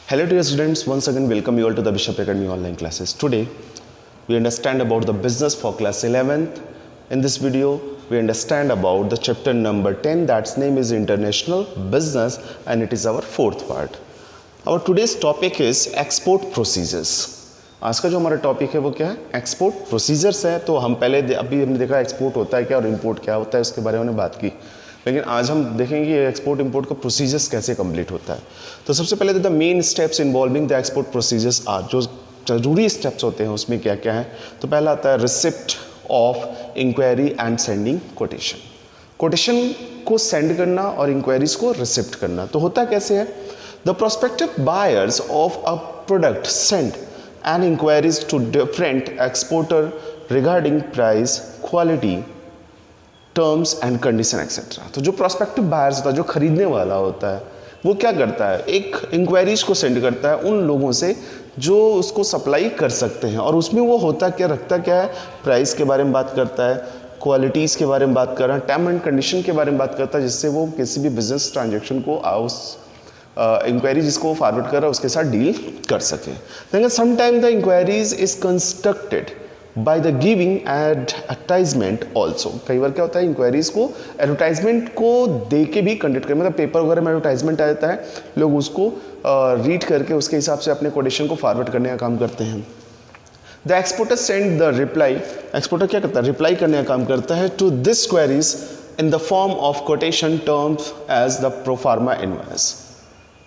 Hello dear students, once again welcome you all to the Bishop Academy online classes. Today we understand about the business for class 11th. In this video we understand about the chapter number 10, that's name is International Business, and it is our fourth part. Our today's topic is export procedures. आज का जो हमारा topic है वो क्या है, export procedures है. तो हम पहले अभी हमने देखा एक्सपोर्ट होता है क्या और इंपोर्ट क्या होता है, उसके बारे में हमने बात की. लेकिन आज हम देखेंगे कि एक्सपोर्ट इंपोर्ट का प्रोसीजर्स कैसे कंप्लीट होता है. तो सबसे पहले the main steps involving the export procedures are, जो जरूरी स्टेप्स होते हैं उसमें क्या क्या है. तो पहला आता है receipt of inquiry and sending quotation. Quotation को सेंड करना और इंक्वायरीज को रिसिप्ट करना. तो होता कैसे है, the prospective buyers of a product send and inquiries to different exporter regarding price, quality, terms and condition etcetera. तो जो प्रोस्पेक्टिव बायर्स होता है, जो खरीदने वाला होता है, वो क्या करता है, एक इंक्वायरीज को सेंड करता है उन लोगों से जो उसको सप्लाई कर सकते हैं. और उसमें वो होता क्या, रखता क्या है, प्राइस के बारे में बात करता है, क्वालिटीज़ के बारे में बात कर रहा है, टर्म एंड कंडीशन के बारे में बात करता है, जिससे वो किसी भी बिजनेस ट्रांजेक्शन को उस इंक्वायरी जिसको फॉरवर्ड कर रहा है उसके साथ डील कर सके. लेकिन sometime the inquiries is constructed by the giving advertisement also. कई बार क्या होता है, इंक्वायरीज को एडवर्टाइजमेंट को दे के भी कंडक्ट करें, मतलब पेपर वगैरह में एडवर्टाइजमेंट आ जाता है, लोग उसको रीड करके उसके हिसाब से अपने कोटेशन को फॉरवर्ड करने का काम करते हैं. The exporter send the reply. Exporter क्या करता है, रिप्लाई करने का काम करता है to this queries in the form of quotation terms as the proforma invoice.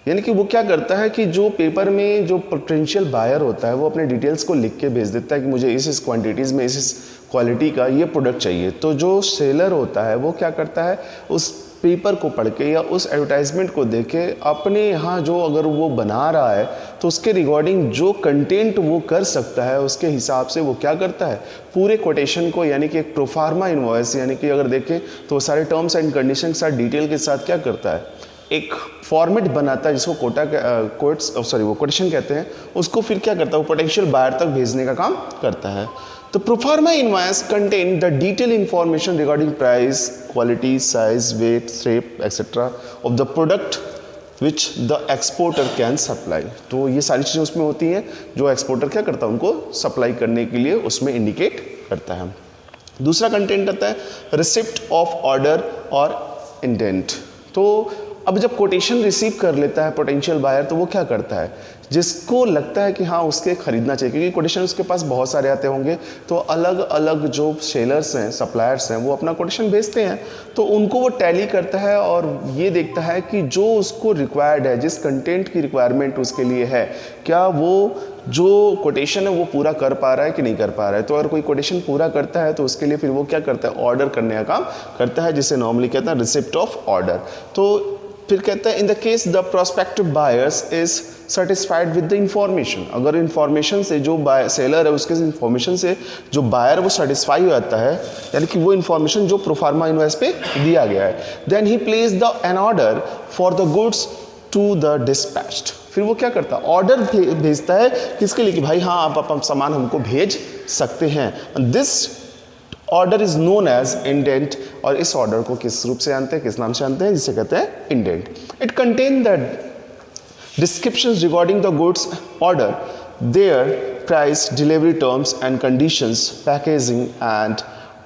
यानी कि वो क्या करता है कि जो पेपर में जो पोटेंशियल बायर होता है वो अपने डिटेल्स को लिख के भेज देता है कि मुझे इस क्वांटिटीज़ में इस क्वालिटी का ये प्रोडक्ट चाहिए. तो जो सेलर होता है वो क्या करता है, उस पेपर को पढ़ के या उस एडवर्टाइजमेंट को देख के अपने यहाँ जो अगर वो बना रहा है तो उसके रिगार्डिंग जो कंटेंट वो कर सकता है उसके हिसाब से वो क्या करता है, पूरे कोटेशन को, यानी कि एक प्रोफार्मा इनवॉइस, यानी कि अगर देखें तो सारे टर्म्स एंड कंडीशन के साथ डिटेल के साथ क्या करता है, एक फॉर्मेट बनाता है जिसको वो कोटेशन कहते हैं. उसको फिर क्या करता है, वो पोटेंशियल बायर तक भेजने का काम करता है. तो proforma invoice contain the detail information regarding price, quality, size, weight, shape etcetera of the product which the exporter can supply. तो ये सारी चीज़ें उसमें होती हैं जो एक्सपोर्टर क्या करता है, उनको सप्लाई करने के लिए उसमें इंडिकेट करता है. दूसरा कंटेंट आता है रिसिप्ट ऑफ ऑर्डर और इंडेंट. तो अब जब कोटेशन रिसीव कर लेता है पोटेंशियल बायर, तो वो क्या करता है, जिसको लगता है कि हाँ उसके खरीदना चाहिए, क्योंकि कोटेशन उसके पास बहुत सारे आते होंगे, तो अलग अलग जो सेलर्स हैं, सप्लायर्स हैं, वो अपना कोटेशन भेजते हैं. तो उनको वो टैली करता है और ये देखता है कि जो उसको रिक्वायर्ड है, जिस कंटेंट की रिक्वायरमेंट उसके लिए है, क्या वो जो कोटेशन है वो पूरा कर पा रहा है कि नहीं कर पा रहा है. तो अगर कोई कोटेशन पूरा करता है तो उसके लिए फिर वो क्या करता है, ऑर्डर करने का काम करता है, जिसे नॉर्मली कहते हैं रिसिप्ट ऑफ ऑर्डर. तो फिर कहता है in the case the prospective buyers is satisfied with the information. अगर इंफॉर्मेशन से जो सेलर है उसके इंफॉर्मेशन से जो बायर वो सेटिस्फाई हो जाता है, यानी कि वो इंफॉर्मेशन जो प्रोफार्मा इनवॉइस पे दिया गया है, then he place the an order for the goods to the dispatched. फिर वो क्या करता है, ऑर्डर भेजता है किसके लिए, कि भाई हाँ आप सामान हमको भेज सकते हैं. This order is known as indent. और इस ऑर्डर को किस रूप से जानते हैं, किस नाम से जानते हैं, जिसे कहते हैं indent. It contain the descriptions regarding the goods order, there price, delivery terms and conditions, packaging and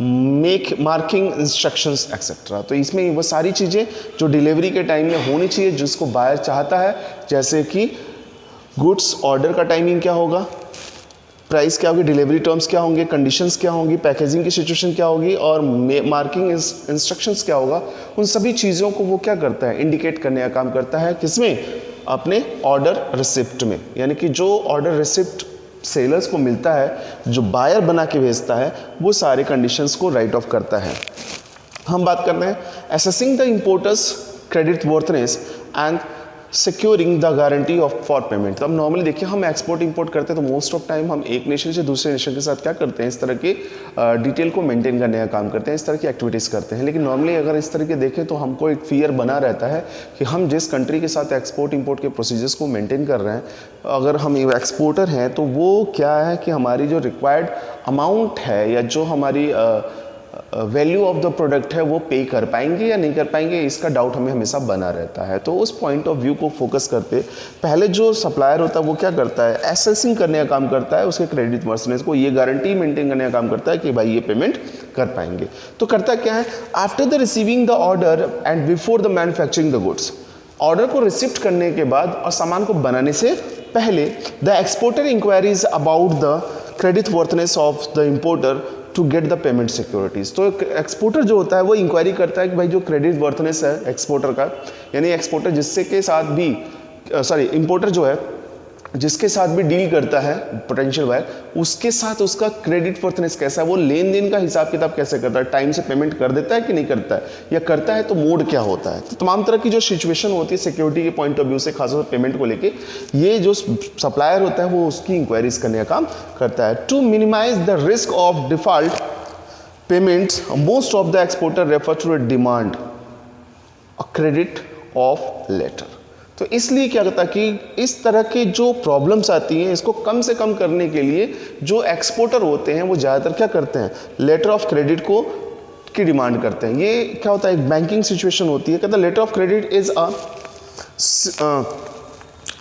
make marking instructions etcetera. तो इसमें वो सारी चीज़ें जो डिलीवरी के टाइम में होनी चाहिए, जिसको बायर चाहता है, जैसे कि गुड्स ऑर्डर का टाइमिंग क्या होगा, प्राइस क्या होगी, डिलीवरी टर्म्स क्या होंगे, कंडीशंस क्या होंगी, पैकेजिंग की सिचुएशन क्या होगी और मार्किंग इंस्ट्रक्शंस क्या होगा, उन सभी चीज़ों को वो क्या करता है, इंडिकेट करने का काम करता है. किसमें, अपने ऑर्डर रिसिप्ट में. यानी कि जो ऑर्डर रिसिप्ट सेलर्स को मिलता है, जो बायर बना के भेजता है, वो सारे कंडीशंस को राइट ऑफ करता है. हम बात करते हैं assessing the importers credit वर्थनेस and securing the guarantee of for payment. तो अब नॉर्मली देखिए हम एक्सपोर्ट इंपोर्ट करते हैं तो मोस्ट ऑफ टाइम हम एक नेशन से दूसरे नेशन के साथ क्या करते हैं, इस तरह के डिटेल को मेंटेन करने का काम करते हैं, इस तरह की एक्टिविटीज़ करते हैं. लेकिन नॉर्मली अगर इस तरह के देखें तो हमको एक फियर बना रहता है कि हम जिस कंट्री के साथ एक्सपोर्ट इंपोर्ट के प्रोसीजर्स को मेंटेन कर रहे हैं, अगर हम एक्सपोर्टर हैं तो वो क्या है कि हमारी जो रिक्वायर्ड अमाउंट है या जो हमारी वैल्यू ऑफ द प्रोडक्ट है वो पे कर पाएंगे या नहीं कर पाएंगे, इसका डाउट हमें हमेशा बना रहता है। तो उस पॉइंट ऑफ व्यू को फोकस करते पहले जो सप्लायर होता है वो क्या करता है, एसेसिंग करने का काम करता है उसके क्रेडिट वर्सनेस को, ये गारंटी मेंटेन करने का काम करता है कि भाई ये पेमेंट कर पाएंगे। तो करता क्या है, after the receiving the order and before the manufacturing the goods, order को रिसिप्ट करने के बाद और सामान को बनाने से पहले the exporter inquiries about the credit worthiness of the importer to get the payment securities. तो एक्सपोर्टर जो होता है वो इंक्वायरी करता है कि भाई जो क्रेडिट वर्थनेस है एक्सपोर्टर का, यानी एक्सपोर्टर जिससे के साथ भी इम्पोर्टर जो है जिसके साथ भी डील करता है पोटेंशियल बायर, उसके साथ उसका क्रेडिट वर्थनेस कैसा है, वो लेन देन का हिसाब किताब कैसे करता है, टाइम से पेमेंट कर देता है कि नहीं करता है, या करता है तो मोड क्या होता है। तो तमाम तरह की जो सिचुएशन होती है सिक्योरिटी के पॉइंट ऑफ व्यू से, खासतौर पर पेमेंट को लेके, ये जो सप्लायर होता है वो उसकी इंक्वायरीज करने का काम करता है। To minimize the risk of default payments most of the exporter refer to a demand a credit of letter. तो इसलिए क्या होता है कि इस तरह के जो प्रॉब्लम्स आती हैं इसको कम से कम करने के लिए जो एक्सपोर्टर होते हैं वो ज़्यादातर क्या करते हैं, लेटर ऑफ क्रेडिट की डिमांड करते हैं। ये क्या होता है, एक बैंकिंग सिचुएशन होती है, कहता है letter of credit is a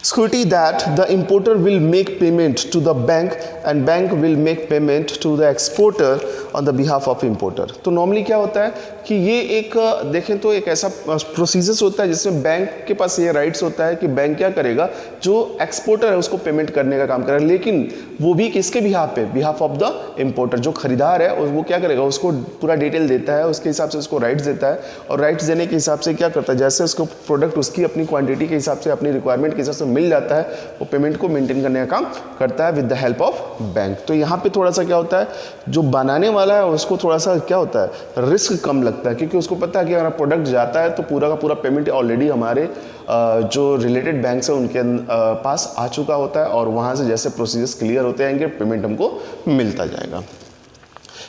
security that the importer will make payment to the bank and bank will make payment to the exporter on the behalf of importer। तो नॉर्मली क्या होता है कि ये एक देखें तो एक ऐसा प्रोसीजर्स होता है जिसमें बैंक के पास ये राइट्स होता है कि बैंक क्या करेगा, जो एक्सपोर्टर है उसको पेमेंट करने का काम करेगा, लेकिन वो भी किसके बिहाफ पे, बिहाफ ऑफ द इम्पोर्टर। जो खरीदार है वो क्या करेगा, उसको पूरा डिटेल देता है, उसके हिसाब से उसको राइट्स देता है, और राइट्स देने के हिसाब से क्या करता है, जैसे उसको प्रोडक्ट उसकी अपनी क्वांटिटी के हिसाब से अपनी रिक्वायरमेंट के हिसाब से मिल जाता है, वो पेमेंट को मेंटेन करने का काम करता है with the help of bank. तो यहाँ पे थोड़ा सा क्या होता है, जो बनाने वाला है उसको थोड़ा सा क्या होता है, रिस्क कम लगता है, क्योंकि उसको पता है कि अगर प्रोडक्ट जाता है तो पूरा का पूरा पेमेंट ऑलरेडी हमारे जो रिलेटेड बैंक है उनके पास आ चुका होता है, और वहाँ से जैसे प्रोसीजर्स क्लियर होते जाएंगे पेमेंट हमको मिलता जाएगा।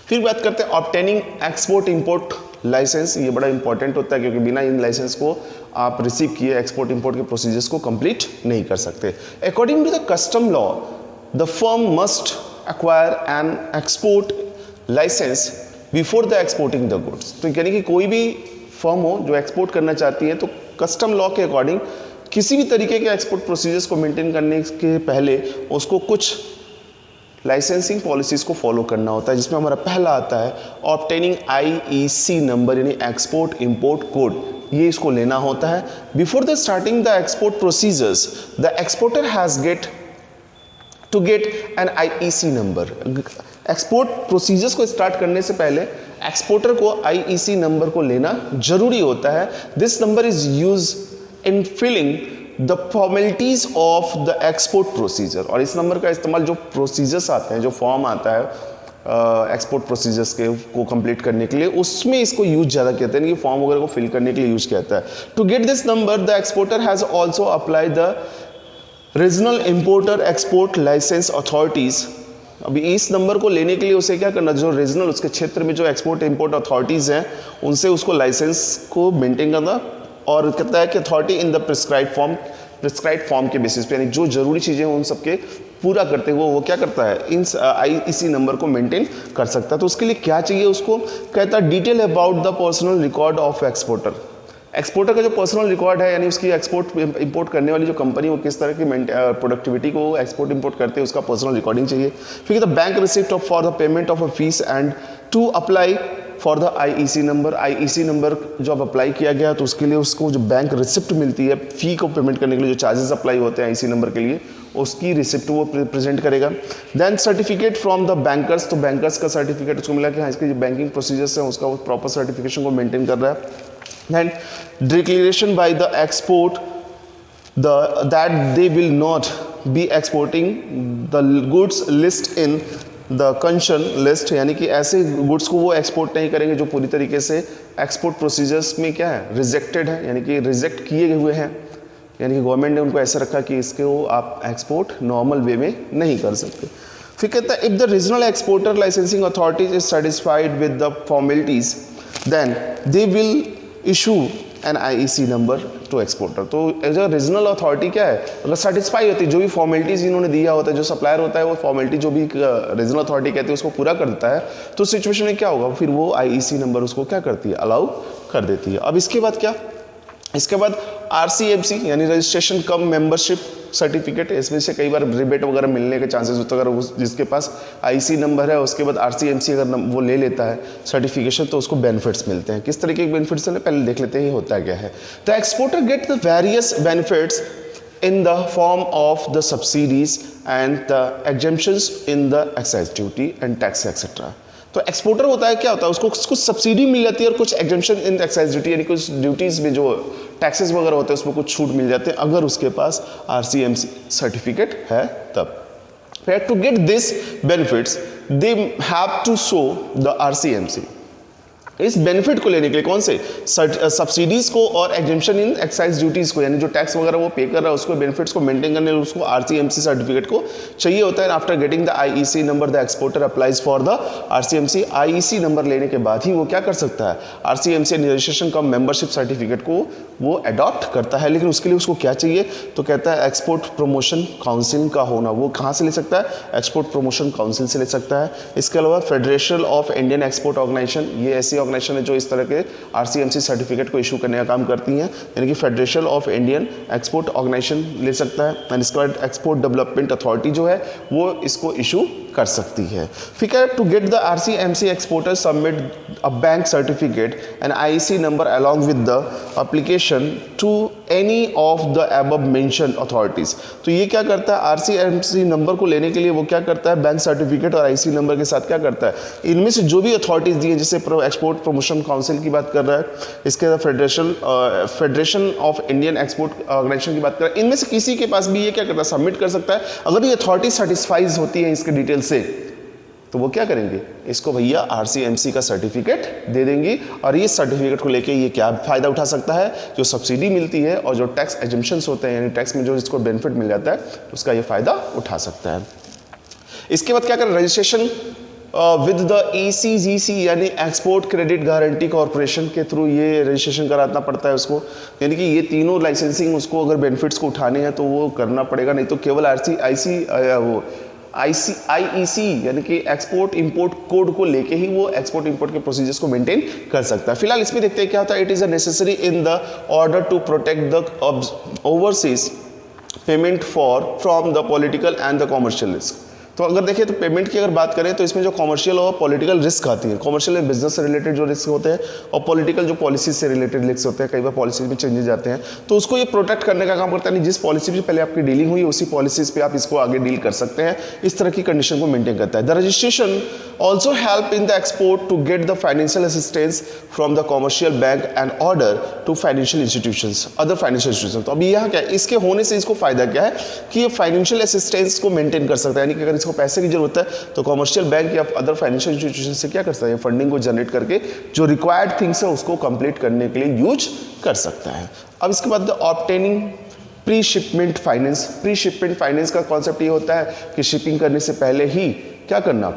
फिर बात करते हैं ऑब्टेनिंग एक्सपोर्ट इंपोर्ट लाइसेंस। ये बड़ा इंपॉर्टेंट होता है क्योंकि बिना इन लाइसेंस को आप रिसीव किए एक्सपोर्ट इंपोर्ट के प्रोसीजर्स को कंप्लीट नहीं कर सकते। According to the custom law the firm must acquire an export license before the exporting the goods. तो यानी कि कोई भी फर्म हो जो एक्सपोर्ट करना चाहती है तो कस्टम लॉ के अकॉर्डिंग किसी भी तरीके के एक्सपोर्ट प्रोसीजर्स को मेंटेन करने के पहले उसको कुछ लाइसेंसिंग पॉलिसीज़ को फॉलो करना होता है, जिसमें हमारा पहला आता है ऑब्टेनिंग IEC नंबर यानी एक्सपोर्ट इंपोर्ट कोड। ये इसको लेना होता है। Before the starting the export procedures the exporter has to get an IEC number. Export procedures को स्टार्ट करने से पहले एक्सपोर्टर को IEC नंबर को लेना जरूरी होता है। This number is use in filling the formalities of the export procedure. और इस नंबर का इस्तेमाल जो प्रोसीजर्स आते हैं, जो फॉर्म आता है एक्सपोर्ट प्रोसीजर्स के को कंप्लीट करने के लिए, उसमें इसको यूज ज़्यादा कहते हैं कि फॉर्म वगैरह को फिल करने के लिए यूज किया जाता है। To get this number the exporter has also apply the regional importer export license authorities. अभी इस नंबर को लेने के लिए उसे क्या करना, जो रीजनल उसके क्षेत्र में जो एक्सपोर्ट इंपोर्ट अथॉरिटीज़ हैं उनसे उसको लाइसेंस को मेंटेन करना, और कहता है कि authority in the prescribe form के बेसिस पे, यानी जो जरूरी चीज़ें हैं उन सबके पूरा करते हुए वो क्या करता है, इन IEC नंबर को मेंटेन कर सकता है। तो उसके लिए क्या चाहिए उसको, कहता है detail about the personal record of exporter. Exporter का जो पर्सनल रिकॉर्ड है, यानी उसकी एक्सपोर्ट इंपोर्ट करने वाली जो कंपनी वो किस तरह की प्रोडक्टिविटी को एक्सपोर्ट इंपोर्ट करते हैं उसका पर्सनल रिकॉर्डिंग चाहिए। फिर the bank receipt for the payment of a fees and to apply for the IEC number. IEC number जब अप्लाई किया गया तो उसके लिए उसको जो बैंक रिसिप्ट मिलती है फ़ी को पेमेंट करने के लिए, जो चार्जेस अप्लाई होते हैं IEC नंबर के लिए, उसकी रिसिप्ट वो प्रेजेंट करेगा। Then certificate from the bankers. तो बैंकर्स का सर्टिफिकेट उसको मिला कि हाँ इसके जो बैंकिंग प्रोसीजर्स हैं उसका वो प्रॉपर सर्टिफिकेशन को मेंटेन कर रहा है। Then declaration by the export that they will not be exporting the goods list in the concern list, यानी कि ऐसे गुड्स को वो एक्सपोर्ट नहीं करेंगे जो पूरी तरीके से एक्सपोर्ट प्रोसीजर्स में क्या है, रिजेक्टेड है, यानी कि रिजेक्ट किए हुए हैं, यानी कि गवर्नमेंट ने उनको ऐसा रखा कि इसको आप एक्सपोर्ट नॉर्मल वे में नहीं कर सकते। फिर कहता है if the regional exporter licensing authorities is satisfied with the formalities then they will issue an IEC number to exporter. तो एज अ रीजनल अथॉरिटी क्या है, अगर सेटिस्फाई होती है जो भी फॉर्मेलिटीज़ इन्होंने दिया होता है, जो सप्लायर होता है वो फॉर्मेलिटी जो भी रीजनल अथॉरिटी कहती है उसको पूरा कर देता है, तो सिचुएशन में क्या होगा, फिर वो आईईसी नंबर उसको क्या करती है, अलाउ कर देती है। अब इसके बाद क्या, इसके बाद आरसीएमसी यानी रजिस्ट्रेशन कम मेंबरशिप सर्टिफिकेट, इसमें से कई बार रिबेट वगैरह मिलने के चांसेस होते हैं। अगर उस जिसके पास आईसी नंबर है उसके बाद आरसीएमसी अगर वो ले लेता है सर्टिफिकेशन तो उसको बेनिफिट्स मिलते हैं। किस तरीके के बेनिफिट्स हैं पहले देख लेते हैं, ये होता क्या है। The exporter get the various benefits in the form of the subsidies and the exemptions in the excise duty and tax etc. तो एक्सपोर्टर होता है क्या होता है, उसको कुछ सब्सिडी मिल जाती है और कुछ एग्जेम्पशन इन एक्साइज ड्यूटी यानी कुछ ड्यूटीज़ में जो टैक्सेस वगैरह होते हैं उसमें कुछ छूट मिल जाते हैं अगर उसके पास आरसीएमसी सर्टिफिकेट है तब। To get this benefits they have to show the RCMC. इस बेनिफिट को लेने के लिए कौन से सब्सिडीज को और एग्जेम्पशन इन एक्साइज ड्यूटीज को यानी जो टैक्स वगैरह वो पे कर रहा है उसको बेनिफिट्स को मेंटेन करने के लिए उसको आरसीएमसी सर्टिफिकेट को चाहिए होता है। After getting the IEC number the exporter applies for the RCMC. IEC number लेने के बाद ही वो क्या कर सकता है, आरसीएमसी रजिस्ट्रेशन कम मेंबरशिप सर्टिफिकेट को वो अडॉप्ट करता है। लेकिन उसके लिए उसको क्या चाहिए, तो कहता है एक्सपोर्ट प्रमोशन काउंसिल का होना। वो कहाँ से ले सकता है, एक्सपोर्ट प्रमोशन काउंसिल से ले सकता है। इसके अलावा federation of Indian export organisation, ये ऐसी ऑर्गेनाइजेशन है जो इस तरह के आरसीएमसी सर्टिफिकेट को इशू करने का काम करती हैं, यानी कि federation of Indian export organisation ले सकता है। एंड इसके बाद एक्सपोर्ट डेवलपमेंट अथॉरिटी जो है वो इसको इशू कर सकती है। ठीक है, to get the RCMC exporter submit a bank certificate and IEC number along with the application to any of the above mention authorities. तो ये क्या करता है, आरसीएमसी नंबर को लेने के लिए वो क्या करता है, बैंक सर्टिफिकेट और आईसी नंबर के साथ क्या करता है, इनमें से जो भी अथॉरिटीज दी है, जैसे एक्सपोर्ट प्रमोशन काउंसिल की बात कर रहा है, इसके बाद federation of Indian export organisation की बात कर रहा है, इनमें से किसी के पास भी ये क्या करता है, सबमिट कर सकता है। अगर ये अथॉरिटी सेटिस्फाइज होती है इसके डिटेल से तो वो क्या करेंगे, इसको भैया आरसीएमसी का सर्टिफिकेट दे देंगी और ये सर्टिफिकेट को लेके ये क्या फ़ायदा उठा सकता है, जो सब्सिडी मिलती है और जो टैक्स एग्जेम्पशंस होते हैं यानी टैक्स में जो इसको बेनिफिट मिल जाता है तो उसका ये फ़ायदा उठा सकता है। इसके बाद क्या करें, रजिस्ट्रेशन विद द ईसीजीसी यानी एक्सपोर्ट क्रेडिट गारंटी कॉर्पोरेशन के थ्रू ये रजिस्ट्रेशन कराना पड़ता है उसको, यानी कि ये तीनों लाइसेंसिंग उसको अगर बेनिफिट्स को उठाने हैं तो वो करना पड़ेगा, नहीं तो केवल आईईसी यानी कि एक्सपोर्ट इंपोर्ट कोड को लेके ही वो एक्सपोर्ट इंपोर्ट के प्रोसीजर्स को मेंटेन कर सकता है। फिलहाल इसमें देखते हैं क्या होता है, it is a necessary in the order to protect the overseas payment from the political and the commercial risk. तो अगर देखें तो पेमेंट की अगर बात करें तो इसमें जो कॉमर्शियल और पॉलिटिकल रिस्क आती है, कॉमर्शियल में बिजनेस से रिलेटेड जो रिस्क होते हैं और पॉलिटिकल जो पॉलिसी से रिलेटेड रिस्क होते हैं, कई बार पॉलिसीज में चेंजेस जाते हैं तो उसको ये प्रोटेक्ट करने का काम करता है। नहीं, जिस पॉलिसी से पहले आपकी डीलिंग हुई उसी पॉलिसीज पे आप इसको आगे डील कर सकते हैं, इस तरह की कंडीशन को मेंटेन करता है। The registration also help in the export to get the financial assistance from the commercial bank and order to financial institutions, other financial institution. तो अभी यहाँ क्या है, इसके होने से इसको फायदा क्या है कि ये फाइनेंशियल असिस्टेंस को मेंटेन कर सकता है, यानी कि अगर इसको पैसे की जरूरत है तो कॉमर्शियल बैंक या अदर फाइनेंशियल इंस्टीट्यूशन से क्या कर सकता है, फंडिंग को जनरेट करके जो रिक्वायर्ड थिंग्स है उसको कंप्लीट करने के लिए यूज कर सकता है। अब इसके बाद obtaining pre shipment finance. Pre shipment finance का कॉन्सेप्ट ये होता है कि शिपिंग करने से पहले ही क्या करना,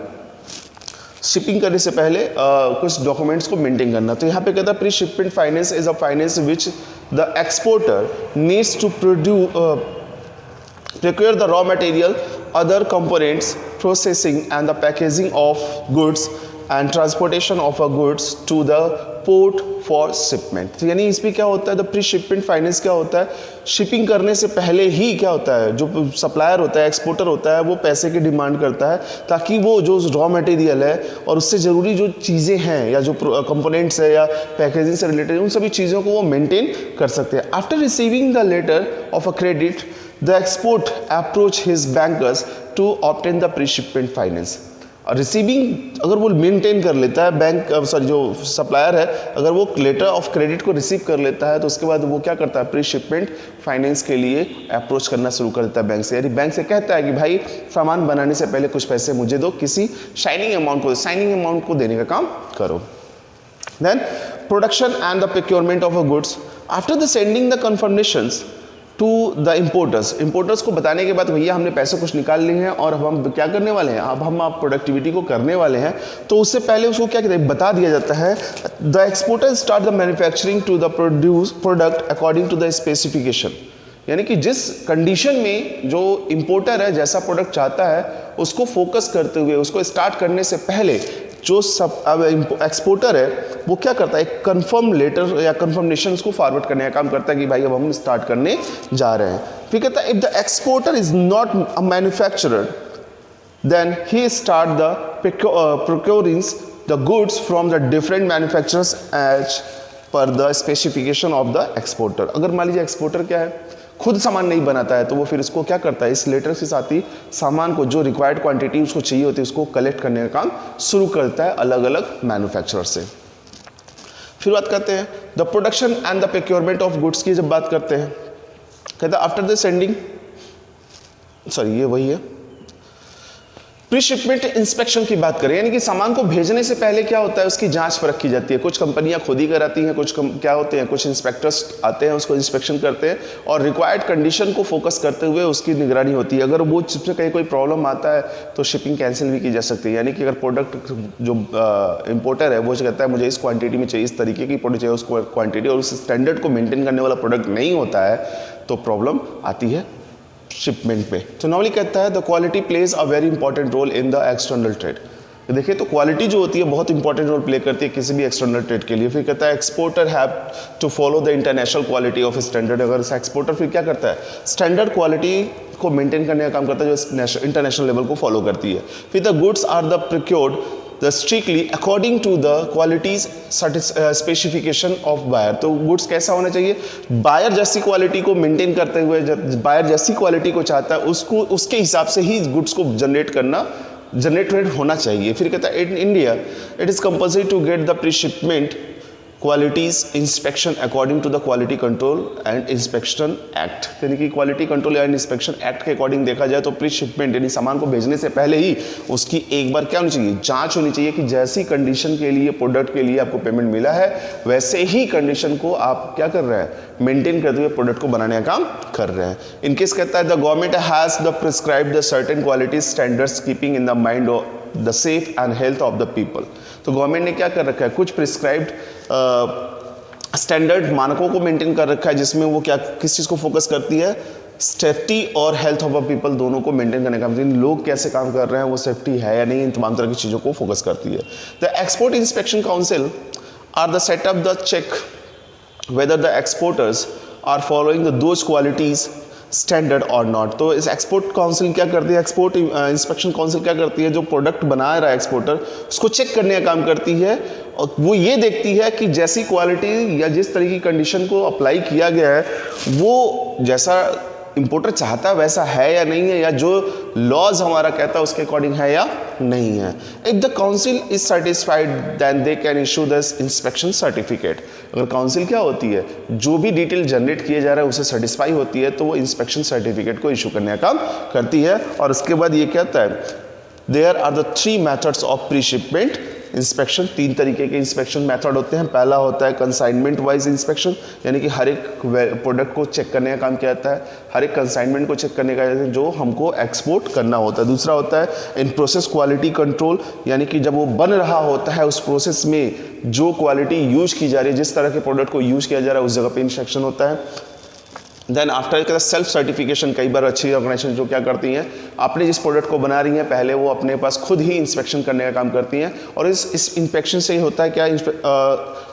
शिपिंग करने से पहले कुछ डॉक्यूमेंट्स को मेंटेन करना। तो यहाँ पे कहता है pre shipment finance is a finance which the exporter needs to procure the raw material, other components, processing and the packaging of goods and transportation of a goods to the port for shipment। तो यानी इसमें क्या होता है, the pre shipment finance क्या होता है, shipping करने से पहले ही क्या होता है, जो सप्लायर होता है, एक्सपोर्टर होता है, वो पैसे की डिमांड करता है ताकि वो जो रॉ मटेरियल है और उससे ज़रूरी जो चीज़ें हैं या जो कंपोनेंट्स है या पैकेजिंग से रिलेटेड उन सभी चीज़ों को वो मेंटेन कर सकते हैं। After receiving the letter of a credit the export approach his bankers to obtain the pre shipment finance. और रिसीविंग अगर वो मेंटेन कर लेता है, बैंक जो सप्लायर है अगर वो लेटर ऑफ क्रेडिट को रिसीव कर लेता है तो उसके बाद वो क्या करता है, प्री शिपमेंट फाइनेंस के लिए अप्रोच करना शुरू कर देता है बैंक से। यानी बैंक से कहता है कि भाई सामान बनाने से पहले कुछ पैसे मुझे दो, किसी साइनिंग अमाउंट को देने का काम करो। Then production and the procurement of a goods. After the sending the confirmations to the importers को बताने के बाद भैया हमने पैसे कुछ निकाल लिए हैं और अब हम क्या करने वाले हैं, अब हम आप प्रोडक्टिविटी को करने वाले हैं, तो उससे पहले उसको क्या कहते हैं, बता दिया जाता है the exporter start the manufacturing to the product according to the specification. यानी कि जिस कंडीशन में जो इम्पोर्टर है जैसा प्रोडक्ट चाहता है उसको फोकस करते हुए उसको स्टार्ट करने से पहले जो सब अब एक्सपोर्टर है वो क्या करता है, एक कंफर्म लेटर या कंफर्मेशन उसको फॉरवर्ड करने का काम करता है कि भाई अब हम स्टार्ट करने जा रहे हैं। फिर कहता है if the exporter is not a manufacturer then he start the procuring the goods from the different manufacturers as per the specification of the exporter. अगर मान लीजिए एक्सपोर्टर क्या है, खुद सामान नहीं बनाता है, तो वो फिर इसको क्या करता है, इस लेटर के साथ ही सामान को जो रिक्वायर्ड क्वांटिटी उसको चाहिए होती है उसको कलेक्ट करने का काम शुरू करता है अलग अलग मैन्युफैक्चरर से। फिर बात करते हैं the production and the procurement of goods की। जब बात करते हैं कहता है आफ्टर द सेंडिंग, सॉरी ये वही है, प्री शिपमेंट इंस्पेक्शन की बात करें, यानी कि सामान को भेजने से पहले क्या होता है उसकी जांच परख की जाती है। कुछ कंपनियां खुद ही कराती हैं, कुछ क्या होते हैं, कुछ इंस्पेक्टर्स आते हैं उसको इंस्पेक्शन करते हैं और रिक्वायर्ड कंडीशन को फोकस करते हुए उसकी निगरानी होती है। अगर वो चिप में कहीं कोई प्रॉब्लम आता है तो शिपिंग कैंसिल भी की जा सकती है। यानी कि अगर प्रोडक्ट जो इंपोर्टर है वो कहता है मुझे इस क्वान्टिटी में चाहिए, इस तरीके की प्रोडक्ट चाहिए, उस क्वान्टिटी और उस स्टैंडर्ड को मेंटेन करने वाला प्रोडक्ट नहीं होता है तो प्रॉब्लम आती है शिपमेंट में। तो नॉर्मली कहता है the quality plays a very important role in the external trade. देखिए तो क्वालिटी जो होती है बहुत इंपॉर्टेंट रोल प्ले करती है किसी भी एक्सटर्नल ट्रेड के लिए। फिर कहता है exporter have to follow the international quality of standard. अगर एक्सपोर्टर फिर क्या करता है, स्टैंडर्ड क्वालिटी को मेंटेन करने का काम करता है जो इंटरनेशनल लेवल को फॉलो करती है। फिर the goods are the procured the strictly according to the qualities specification of buyer. तो गुड्स कैसा होना चाहिए, बायर जैसी क्वालिटी को मेंटेन करते हुए, बायर जैसी क्वालिटी को चाहता है उसको उसके हिसाब से ही गुड्स को जनरेट होना चाहिए। फिर कहता है in India it is compulsory to get the pre shipment qualities inspection according to the quality control and inspection act. यानी कि quality control and inspection act के अकॉर्डिंग देखा जाए तो प्री शिपमेंट यानी सामान को भेजने से पहले ही उसकी एक बार क्या होनी चाहिए, जांच होनी चाहिए कि जैसी कंडीशन के लिए प्रोडक्ट के लिए आपको पेमेंट मिला है वैसे ही कंडीशन को आप क्या कर रहे हैं, मेंटेन करते हुए प्रोडक्ट को बनाने का काम कर रहे हैं। इनकेस कहता है the government has the prescribed the certain quality standards keeping in the mind of the safe and health of the people. तो गवर्नमेंट ने क्या कर रखा है, कुछ प्रिस्क्राइब्ड स्टैंडर्ड मानकों को मेंटेन कर रखा है जिसमें वो क्या किस चीज़ को फोकस करती है, सेफ्टी और हेल्थ ऑफ अ पीपल दोनों को मेंटेन करने का। लोग कैसे काम कर रहे हैं, वो सेफ्टी है या नहीं, इन तमाम तरह की चीज़ों को फोकस करती है। The export inspection council are the setup the check whether the exporters are following those qualities standard और नॉट। तो इस एक्सपोर्ट काउंसिल क्या करती है, एक्सपोर्ट इंस्पेक्शन काउंसिल क्या करती है, जो प्रोडक्ट बना रहा है एक्सपोर्टर उसको चेक करने का काम करती है और वो ये देखती है कि जैसी क्वालिटी या जिस तरह की कंडीशन को अप्लाई किया गया है वो जैसा इंपोर्टर चाहता है वैसा है या नहीं है, या जो लॉज हमारा कहता है उसके अकॉर्डिंग है या नहीं है। If the council is satisfied then they can issue this inspection certificate. अगर काउंसिल क्या होती है, जो भी डिटेल जनरेट किए जा रहा है उसे सेटिस्फाई होती है तो वो इंस्पेक्शन सर्टिफिकेट को इशू करने का काम करती है। और उसके बाद ये कहता है there are the 3 methods of pre shipment inspection. 3 तरीके के इंस्पेक्शन मेथड होते हैं। पहला होता है कंसाइनमेंट वाइज इंस्पेक्शन, यानी कि हर एक प्रोडक्ट को चेक करने का काम किया जाता है, हर एक कंसाइनमेंट को चेक करने का जो हमको एक्सपोर्ट करना होता है। दूसरा होता है इन प्रोसेस क्वालिटी कंट्रोल, यानी कि जब वो बन रहा होता है उस प्रोसेस में जो क्वालिटी यूज की जा रही है, जिस तरह के प्रोडक्ट को यूज किया जा रहा है उस जगह पे इंस्पेक्शन होता है। देन आफ्टर सेल्फ सर्टिफिकेशन, कई बार अच्छी ऑर्गेनाइजेशन जो क्या करती हैं, आपने जिस प्रोडक्ट को बना रही हैं पहले वो अपने पास खुद ही इंस्पेक्शन करने का काम करती हैं। और इस इंस्पेक्शन से ही होता है क्या,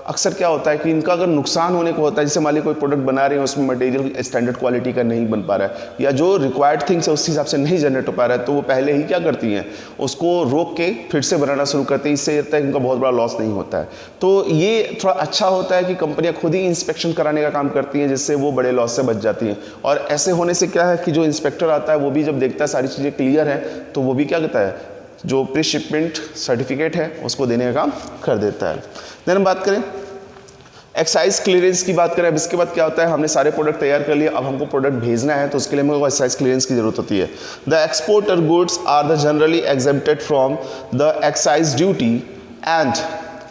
अक्सर क्या होता है कि इनका अगर नुकसान होने को होता है, जैसे मान लीजिए कोई प्रोडक्ट बना रहे हैं उसमें मटेरियल स्टैंडर्ड क्वालिटी का नहीं बन पा रहा है या जो रिक्वायर्ड थिंग्स है उस हिसाब से नहीं जनरेट हो पा रहा है, तो वो पहले ही क्या करती हैं, उसको रोक के फिर से बनाना शुरू करती हैं। इससे होता है कि उनका बहुत बड़ा लॉस नहीं होता है। तो ये थोड़ा अच्छा होता है कि कंपनियां खुद ही इंस्पेक्शन कराने का काम करती हैं जिससे वो बड़े लॉस से बच जाती हैं। और ऐसे होने से क्या है कि जो इंस्पेक्टर आता है वो भी जब देखता है सारी चीज़ें क्लियर है तो वो भी क्या कहता है, जो प्री शिपमेंट सर्टिफिकेट है उसको देने का काम कर देता है। देन हम बात करें एक्साइज क्लियरेंस की बात करें। अब इसके बाद क्या होता है, हमने सारे प्रोडक्ट तैयार कर लिए, अब हमको प्रोडक्ट भेजना है तो उसके लिए हमको एक्साइज क्लियरेंस की जरूरत होती है। The exporter goods are the generally exempted from the excise duty and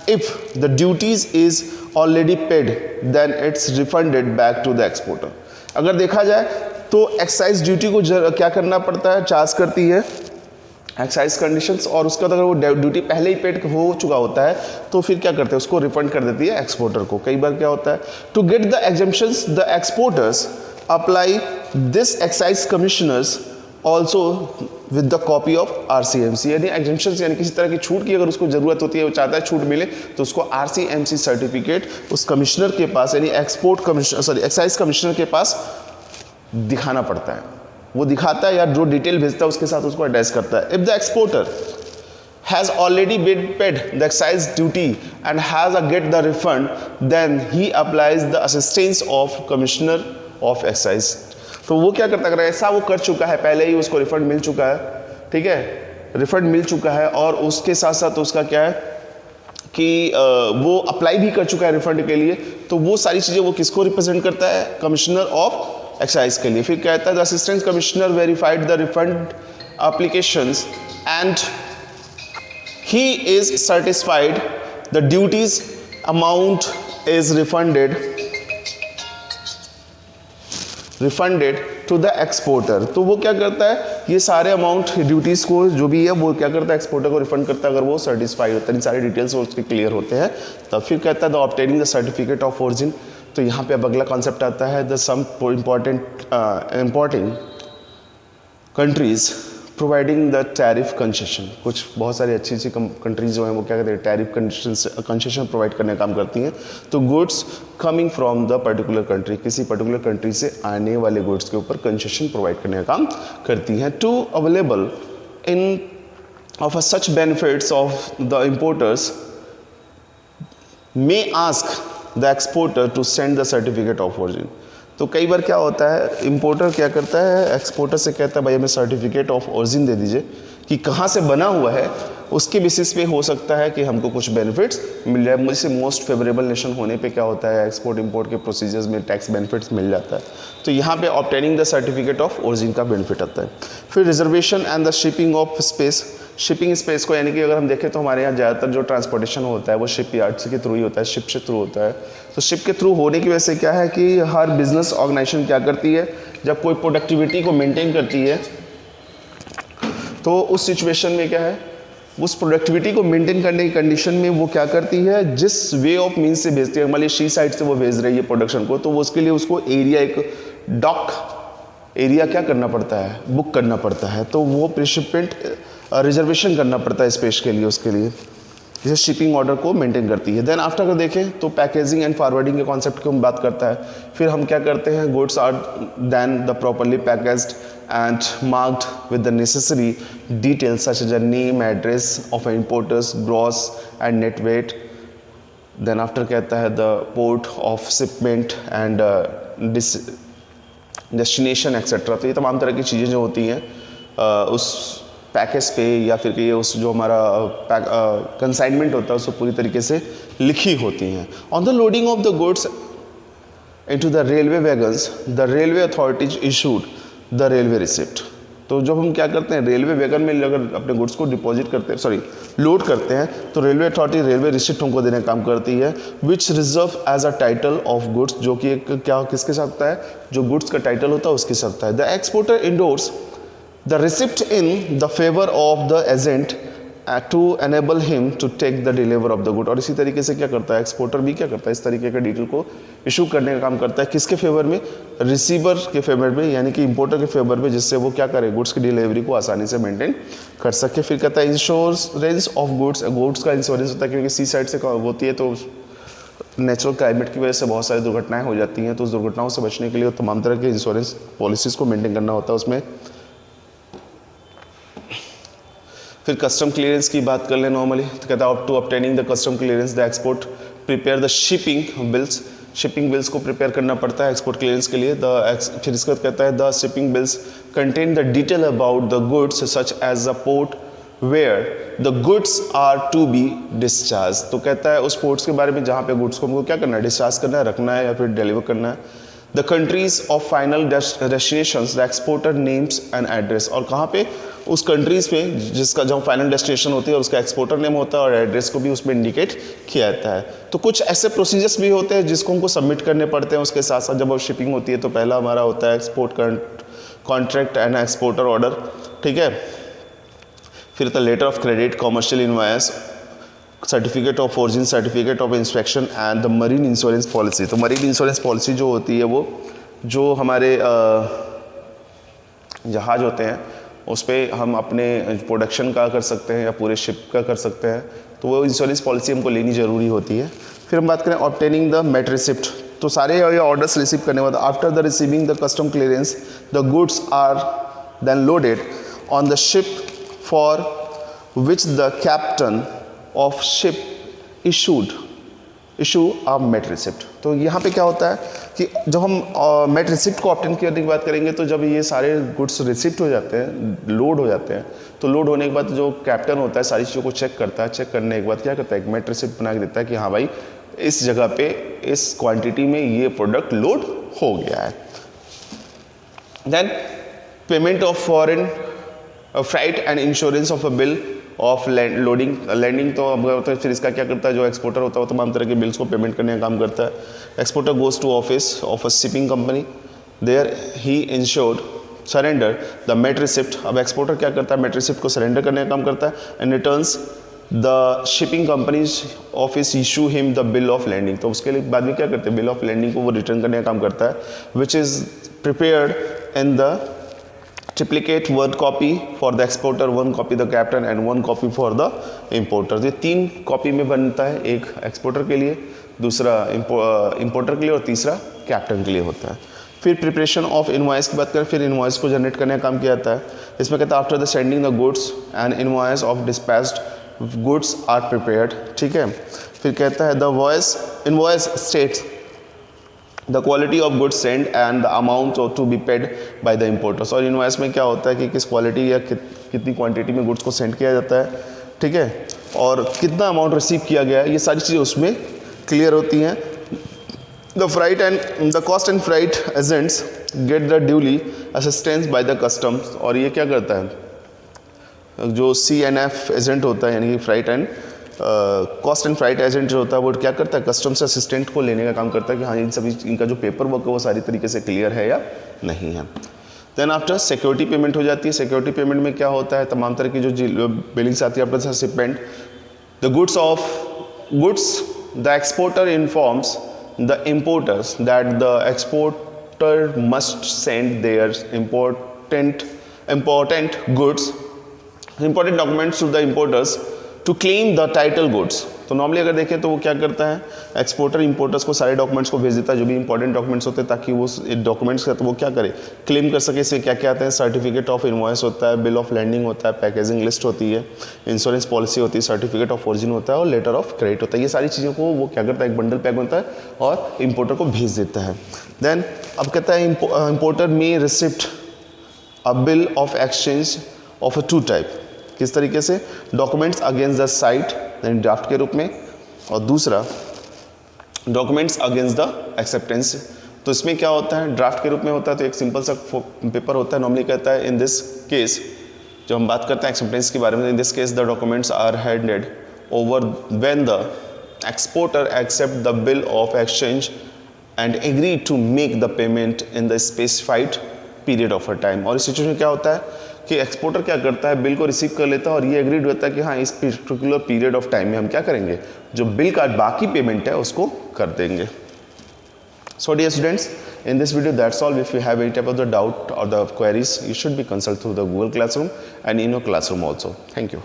if the duties is already paid then it's refunded back to the exporter. अगर देखा जाए तो एक्साइज ड्यूटी को क्या करना पड़ता है, चार्ज करती है एक्साइज कंडीशंस, और उसके बाद अगर वो ड्यूटी पहले ही पेड हो चुका होता है तो फिर क्या करते हैं, उसको रिफंड कर देती है एक्सपोर्टर को। कई बार क्या होता है, to get the exemptions the exporters apply this excise commissioners also with the copy of RCMC, यानी एग्जम्पशंस यानी किसी तरह की छूट की अगर उसको ज़रूरत होती है, वो चाहता है छूट मिले, तो उसको आरसीएमसी सर्टिफिकेट उस कमिश्नर के पास यानी एक्साइज कमिश्नर के पास दिखाना पड़ता है। वो दिखाता है या जो डिटेल भेजता है उसके साथ उसको अटैच करता है। If the exporter has already been paid the excise duty and has a get the refund, then he applies the assistance of commissioner of excise। तो वो क्या करता है, ऐसा वो कर चुका है, पहले ही उसको रिफंड मिल चुका है, ठीक है, रिफंड मिल चुका है, और उसके साथ साथ उसका क्या है कि वो अप्लाई भी कर चुका है रिफंड के लिए, तो वो सारी चीज़ें वो किसको रिप्रेजेंट करता है, कमिश्नर ऑफ एक्साइज के लिए। फिर कहता है the assistant commissioner verified the refund applications and he is satisfied the duties amount is refunded to the exporter। तो वो क्या करता है, ये सारे अमाउंट ड्यूटीज़ को जो भी है वो क्या करता है, एक्सपोर्टर को रिफंड करता है अगर वो सर्टिस्फाइड होता है, सारे डिटेल्स उसके क्लियर होते हैं। तब फिर कहता है the obtaining the certificate of origin. तो यहाँ पे अब अगला कॉन्सेप्ट आता है the some importing countries providing the tariff concession. कुछ बहुत सारी अच्छी अच्छी कंट्रीज जो हैं वो क्या कहते हैं, टैरिफ कंसेशन प्रोवाइड करने का काम करती हैं। तो goods coming from the particular country, किसी पर्टिकुलर कंट्री से आने वाले गुड्स के ऊपर कंसेशन प्रोवाइड करने का काम करती हैं। To available in of such benefits of the importers may ask the exporter to send the certificate of origin. तो कई बार क्या होता है, इंपोर्टर क्या करता है, एक्सपोर्टर से कहता है भाई हमें सर्टिफिकेट ऑफ ओरिजिन दे दीजिए कि कहाँ से बना हुआ है, उसके बेसिस पे हो सकता है कि हमको कुछ बेनिफिट्स मिल जाए। मुझसे मोस्ट फेवरेबल नेशन होने पे क्या होता है, एक्सपोर्ट इंपोर्ट के प्रोसीजर्स में टैक्स बेनिफिट्स मिल जाता है। तो यहाँ पे obtaining the certificate of origin का बेनिफिट आता है। फिर reservation and the shipping of space, shipping space को यानी कि अगर हम देखें तो हमारे यहाँ ज़्यादातर जो ट्रांसपोर्टेशन होता है वो शिप यार्ड्स के थ्रू ही होता है, शिप से थ्रू होता है। तो शिप के थ्रू होने की वजह से क्या है कि हर बिजनेस ऑर्गेनाइजेशन क्या करती है, जब कोई प्रोडक्टिविटी को मेंटेन करती है तो उस सिचुएशन में क्या है, उस प्रोडक्टिविटी को मेंटेन करने की कंडीशन में वो क्या करती है, जिस वे ऑफ मीन्स से भेजती है, मान लीजिए सी साइड से वो भेज रही है प्रोडक्शन को, तो वो उसके लिए उसको एरिया, एक डॉक एरिया क्या करना पड़ता है, बुक करना पड़ता है। तो वो प्रीशिपमेंट रिजर्वेशन करना पड़ता है स्पेस के लिए, उसके लिए जैसे शिपिंग ऑर्डर को मेंटेन करती है। देन आफ्टर अगर देखें तो पैकेजिंग एंड फॉरवर्डिंग के कॉन्सेप्ट की हम बात करता है। फिर हम क्या करते हैं, goods are then the properly packaged and marked with the necessary details such as the name, address of importers, gross and net weight. Then after कहता है the port of shipment and destination etc. तो ये तमाम तरह की चीज़ें जो होती हैं उस पैकेज पे या फिर कि उस जो हमारा कंसाइनमेंट होता है उसको पूरी तरीके से लिखी होती हैं। On the loading of the goods into the railway wagons the railway authorities issued the railway receipt. तो जब हम क्या करते हैं, रेलवे वैगन में अगर अपने गुड्स को डिपॉजिट करते हैं, लोड करते हैं, तो रेलवे अथॉरिटी रेलवे रिसिप्ट हमको देने का काम करती है, which reserve as a title of goods, जो कि एक क्या किसके साथ होता है, जो गुड्स का टाइटल होता है उसके साथ होता है। The exporter endorse the receipt in the favour of the agent to enable him to take the deliver of the good. और इसी तरीके से क्या करता है, एक्सपोर्टर भी क्या करता है, इस तरीके का डिटेल को इशू करने का काम करता है, किसके फेवर में, रिसीवर के फेवर में, यानी कि इंपोर्टर के फेवर में, जिससे वो क्या करे, गुड्स की डिलीवरी को आसानी से मेंटेन कर सके। फिर कहता है इंश्योरेंस ऑफ गुड्स, गुड्स का इंश्योरेंस होता है क्योंकि सी साइड से होती है तो नेचुरल क्लाइमेट की वजह से बहुत सारी दुर्घटनाएं हो जाती हैं, तो उस दुर्घटनाओं से बचने के लिए तमाम तरह के इंश्योरेंस पॉलिसीज़ को मेंटेन करना होता है उसमें। फिर कस्टम क्लियरेंस की बात कर लें नॉर्मली, तो कहता है to obtaining the custom clearance the export prepare the shipping bills, shipping bills को प्रिपेयर करना पड़ता है एक्सपोर्ट क्लियरेंस के लिए। फिर इसके बाद कहता है the shipping bills contain the detail about the goods such as the port where the goods are to be discharge. तो कहता है उस पोर्ट्स के बारे में जहाँ पे गुड्स को हमको क्या करना है, डिस्चार्ज करना है, रखना है या फिर डिलीवर करना है। The countries of final destinations the exporter names and address, और कहाँ पे उस कंट्रीज़ पे जिसका जो फाइनल डेस्टिनेशन होती है और उसका एक्सपोर्टर नेम होता है और एड्रेस को भी उसमें इंडिकेट किया जाता है। तो कुछ ऐसे प्रोसीजर्स भी होते हैं जिसको हमको सबमिट करने पड़ते हैं। उसके साथ साथ जब शिपिंग होती है तो पहला हमारा होता है export contract and exporter order, ठीक है। फिर होता है letter of credit, commercial invoice, certificate of origin, certificate of inspection and the marine insurance policy. तो मरीन इंश्योरेंस पॉलिसी जो होती है वो जो हमारे जहाज़ होते हैं उस पर हम अपने प्रोडक्शन का कर सकते हैं या पूरे शिप का कर सकते हैं, तो वो इंश्योरेंस पॉलिसी हमको लेनी ज़रूरी होती है। फिर हम बात करें ऑब्टेनिंग द मेट रिसिप्ट, तो सारे ये ऑर्डर्स रिसीव करने के बाद after the receiving the custom clearance the goods are then loaded on the ship for which the captain of ship issue a mate receipt. तो यहाँ पे क्या होता है कि जब हम मेट रिसिप्ट को ऑब्टेन करने की बात करेंगे तो जब ये सारे गुड्स रिसिप्ट हो जाते हैं, लोड हो जाते हैं, तो लोड होने के बाद जो कैप्टन होता है सारी चीज़ों को चेक करता है। चेक करने के बाद क्या करता है, एक मेट रिसिप्ट बना के देता है कि हाँ भाई इस जगह पे इस क्वांटिटी में ये प्रोडक्ट लोड हो गया है। Then payment of foreign freight and insurance of a bill of landing. तो अब होता है फिर इसका क्या करता है, जो एक्सपोर्टर होता है वो तमाम तरह के बिल्स को पेमेंट करने का काम करता है। Exporter goes to office of a shipping company, there he insured surrender the mate receipt. अब एक्सपोर्टर क्या करता है, मेट रिसिप्ट को सरेंडर करने का काम करता है and returns the shipping companies office issue him the bill of landing. तो उसके लिए बाद में क्या करते हैं, बिल ऑफ लैंडिंग को वो रिटर्न करने का काम करता है, which is prepared in the triplicate, one copy for the exporter, one copy the captain and one copy for the importer. ये 3 कॉपी में बनता है, एक एक्सपोर्टर के लिए, दूसरा इम्पोर्टर के लिए और तीसरा कैप्टन के लिए होता है। फिर प्रिपरेशन ऑफ इनवॉइस की बात करें, फिर इनवॉइस को जनरेट करने का काम किया जाता है। इसमें कहता है after the sending the goods and invoice of dispatched goods are prepared, ठीक है। फिर कहता है the invoice states the quality of goods send and the amount to be paid by the importers. और इनवॉइस में क्या होता है कि किस क्वालिटी या कितनी क्वांटिटी में गुड्स को सेंड किया जाता है, ठीक है, और कितना अमाउंट रिसीव किया गया है, ये सारी चीज़ें उसमें क्लियर होती हैं। The freight and the cost and freight agents get the duly assistance by the customs. और ये क्या करता है, जो CNF एजेंट होता है यानी कि freight and cost and freight agent जो होता है वो क्या करता है, कस्टम से असिस्टेंट को लेने का काम करता है कि हाँ इन सभी इनका जो पेपर वर्क है वो सारी तरीके से क्लियर है या नहीं है। देन आफ्टर सिक्योरिटी पेमेंट हो जाती है। सिक्योरिटी पेमेंट में क्या होता है, तमाम तरह की जो बिलिंग्स आती है after shipment, the goods the exporter informs the importers that the exporter must send their important documents to the importers to claim the title goods। तो नॉर्मली अगर देखें तो वो क्या करता है, एक्सपोर्टर इंपोर्टर्स को सारे डॉक्यूमेंट्स को भेज देता है जो भी इंपॉर्टेंट डॉक्यूमेंट्स होते हैं, ताकि वो डॉक्यूमेंट्स का तो वो क्या करे, क्लेम कर सके। इसमें क्या क्या आते हैं, सर्टिफिकेट ऑफ इनवॉइस होता है, बिल ऑफ लैंडिंग होता है, पैकेजिंग लिस्ट होती है, इंश्योरेंस पॉलिसी होती है, सर्टिफिकेट ऑफ ओरिजिन होता है और लेटर ऑफ क्रेडिट होता है। ये सारी चीज़ों को वो क्या करता है, एक बंडल पैक होता है और इंपोर्टर को भेज देता है। देन अब कहता है इंपोर्टर में receipt a bill of exchange of a 2 type. किस तरीके से, डॉक्यूमेंट्स अगेंस्ट द साइट यानी ड्राफ्ट के रूप में, और दूसरा डॉक्यूमेंट्स अगेंस्ट द एक्सेप्टेंस। तो इसमें क्या होता है, ड्राफ्ट के रूप में होता है तो एक सिंपल सा पेपर होता है। नॉर्मली कहता है इन दिस केस, जब हम बात करते हैं एक्सेप्टेंस के बारे में, in this case the documents are handed over when the exporter accept the bill of exchange and agree to make the payment in the specified period of a time. और इस सिचुएशन में क्या होता है कि एक्सपोर्टर क्या करता है, बिल को रिसीव कर लेता है और ये एग्रीड होता है कि हाँ इस पर्टिकुलर पीरियड ऑफ टाइम में हम क्या करेंगे, जो बिल का बाकी पेमेंट है उसको कर देंगे। So dear students, in this video that's all. If you have any type of the doubt or the queries, you should be consult through the Google Classroom and in your classroom also. Thank you.